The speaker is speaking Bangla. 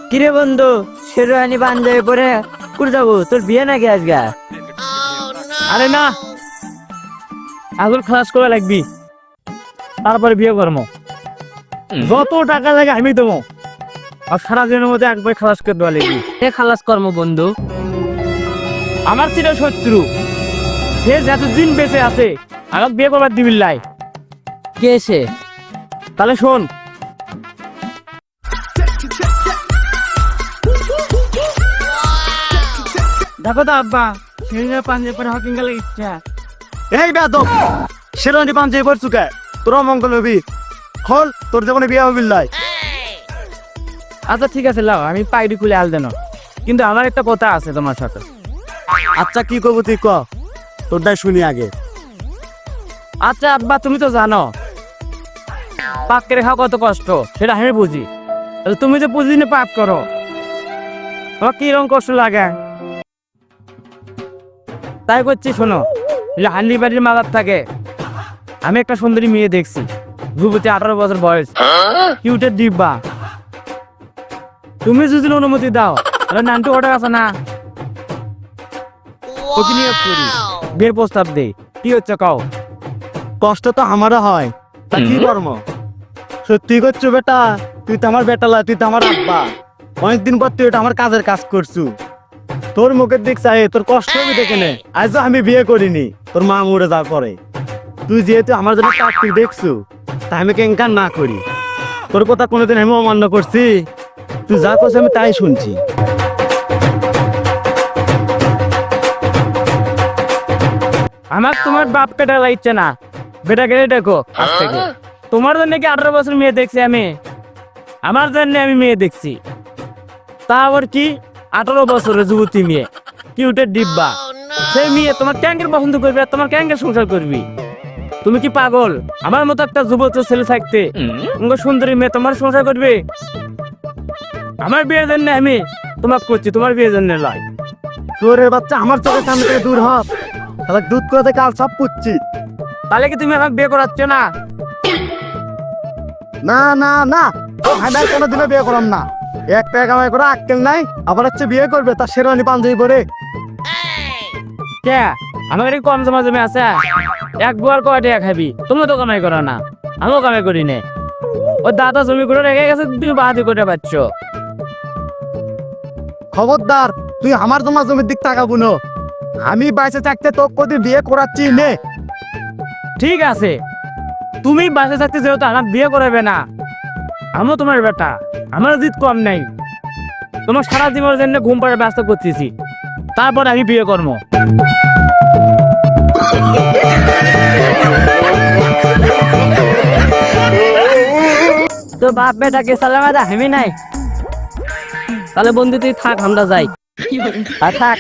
কিরে বন্ধু, শেরওয়ানি পাঞ্জাবি পরে কুড়ে যাবো? তোর বিয়ে নাকি আজকে? আরে না, আগুন খালাস করে লাগবি, তারপরে বিয়ে করবো। যত টাকা লাগে আমি দেবো, আর সারা দিনের মধ্যে একবার খালাস করে দেওয়া লাগবি। খালাস কর্ম বন্ধু, আমার ছিল শত্রু, সে যতদিন বেঁচে আছে আমাকে বিয়ে করবার দিবি লাই। কে সে? তাহলে শোন, দেখো তো আব্বা, শেরওয়ানি পাঞ্জাবি পরে হকিং গেলে ইচ্ছা। এই বেয়াদব, শেরওয়ানি পাঞ্জাবি পরছু কে? তোর মঙ্গল হবি, খোল তোর জীবনে বিয়ে হবিল লাই। আচ্ছা ঠিক আছে, লাও আমি পাইডি খুলে আল দেন, কিন্তু আমার একটা কথা আছে তোমার সাথে। আচ্ছা কি করবো তুই ক, তোরটাই শুনি আগে। আচ্ছা আব্বা, তুমি তো জানো পাক করে খাওয়া কত কষ্ট, সেটা আমি বুঝি। তুমি যে প্রতিদিনে পাক করো, আমার কিরকম কষ্ট লাগে। তাই করছি, শোনো, হান্ডি বাড়ির মালার থাকে, আমি একটা সুন্দরী মেয়ে দেখছি, যুবতী, 18 বছর বয়স, কিউটের ডিব্বা। তুমি যদি অনুমতি দাও তাহলে নানটু অর্ডার আছে না, ওকে নিয়োগ করি, বিয়ের প্রস্তাব দেই। কি হচ্ছে কও? কষ্ট তো আমারও হয়, তা কি কর্ম? সত্যি করছো বেটা, তুই তো আমার বেটা লা, তুই তো আমার আব্বা। অনেকদিন পর তুই এটা আমার কাজের কাজ করছু, তোর মুখের দিক চাই তোর কষ্ট আমি দেখে নে। আজও আমি বিয়ে করিনি, তোর মা মরে যাওয়ার পরে। তুই যেহেতু আমার জন্য চাকরি দেখছু, তাই আমি কেঙ্কার না করি। তোর কথা কোনোদিন আমি অমান্য করছি? তুই যা করছিস আমি তাই শুনছি। আমার তোমার বাপ পেটা লাগছে না, বেটা গেলে দেখো আজ থেকে। তোমার জন্য কি 18 বছর মেয়ে দেখছি আমি? আমার জন্য আমি মেয়ে দেখছি, তা আবার কি 18 বছরের যুবতী মেয়ে, কিউটের ডিব্বা। সেই মেয়ে তোমার ক্যাঙ্কের পছন্দ করবে আর তোমার ক্যাঙ্কের সংসার করবি? তুমি কি পাগল? আমার মতো একটা যুবতী ছেলে থাকতে সুন্দরী মেয়ে তোমার সংসার করবে? আমার বিয়ের জন্য আমি তোমাকে করছি, তোমার বিয়ের জন্য লয়। তোরে বাচ্চা, আমার চোখের সামনে থেকে দূর হ, তাহলে দুধ করে কাল সব পুচ্ছি। তাহলে কি তুমি আমাকে বিয়ে করাচ্ছ না? না না না, আমি কোনোদিনও বিয়ে করলাম না। একটা কামাই করে আক্কেল নাই, আবার হচ্ছে বিয়ে করবে তার শেরওয়ানি পাঞ্জাবি পরে। কে আমার এই কম জমা জমে আছে, এক বুয়ার কয় টাকা খাবি? তুমি তো কামাই করো না, আমিও কামাই করি নে। ওর দাদা জমি করে রেখে গেছে, তুমি বাহাদি করে পাচ্ছ। খবরদার, তুই আমার জমা জমির দিক তাকাবো না। আমি বাইসে থাকতে তোকে কদি বিয়ে করাচ্ছি নে। ঠিক আছে, তুমি বাসে থাকতে যেহেতু আমার বিয়ে করাবে না, আমিও তোমার বেটা, আমার জিত কম নাই। তোমার সারা জীবনের জন্য ঘুম পাড়ার ব্যবস্থা করতেছি, তারপর আমি বিয়ে করবো। তো বাপ বেটাকে সালামে দা হেমি নাই। তাহলে বন্ধু তুই থাক, আমরা যাই। আর থাক।